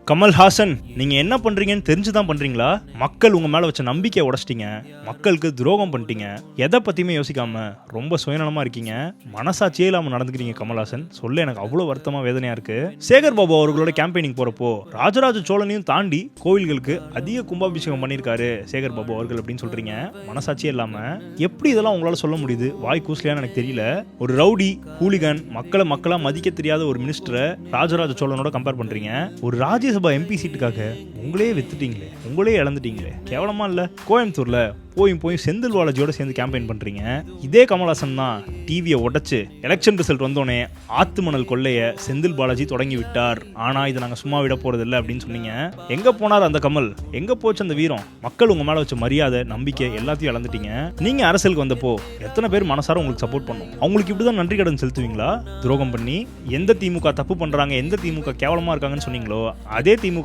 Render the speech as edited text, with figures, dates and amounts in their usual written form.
கமல்ஹாசன், நீங்க என்ன பண்றீங்கன்னு தெரிஞ்சுதான் பண்றீங்களா? மக்கள் உங்க மேல வச்ச நம்பிக்கையை உடைச்சிட்டீங்க. மக்களுக்கு துரோகம் பண்ணிட்டீங்க. எதை பத்தியுமே யோசிக்காம ரொம்ப சுயநலமா இருக்கீங்க. மனசாட்சியே இல்லாம நடந்துக்கிறீங்க கமல்ஹாசன். சொல்ல எனக்கு அவ்வளவு வருத்தமா வேதனையா இருக்கு. சேகர் பாபு அவர்களோட கேம்பெயினிங் போறப்போ ராஜராஜ சோழனையும் தாண்டி கோவில்களுக்கு அதிக கும்பாபிஷேகம் பண்ணியிருக்காரு சேகர் பாபு அவர்கள் அப்படின்னு சொல்றீங்க. மனசாட்சியே இல்லாம எப்படி இதெல்லாம் உங்களால சொல்ல முடியுது? வாய் கூசலையான்னு எனக்கு தெரியல. ஒரு ரவுடி ஹூலிகன் மக்களா மதிக்க தெரியாத ஒரு மினிஸ்டரை ராஜராஜ சோழனோட கம்பேர் பண்றீங்க. ஒரு ராஜ்யசபா எம்பி சீட்டுக்காக உங்களே வித்துட்டீங்களே, உங்களே இழந்துட்டீங்களே, கேவலமா இல்ல? கோயம்புத்தூர்ல போயும் செந்தில் பாலாஜியோட சேர்ந்து கேம்பெயின் பண்றீங்க. இதே கமல்ஹாசன் தான் டிவியை உடைச்சு எலெக்ஷன் ரிசல்ட் வந்தோடனே ஆத்து மணல் கொள்ளைய செந்தில் பாலாஜி தொடங்கி விட்டார். ஆனா இதை நாங்க சும்மா விட போறது இல்லை அப்படின்னு சொன்னீங்க. எங்க போனார் அந்த கமல்? எங்க போச்சு அந்த வீரம்? மக்கள் உங்க மேல வச்ச மரியாதை, நம்பிக்கை எல்லாத்தையும் இழந்துட்டீங்க. நீங்க அரசியலுக்கு வந்தப்போ எத்தனை பேர் மனசார உங்களுக்கு சப்போர்ட் பண்ணும்? அவங்களுக்கு இப்படிதான் நன்றி கடன் செலுத்துவீங்களா? துரோகம் பண்ணி எந்த திமுக தப்பு பண்றாங்க, எந்த திமுக கேவலமா இருக்காங்கன்னு சொன்னீங்களோ அதே திமுக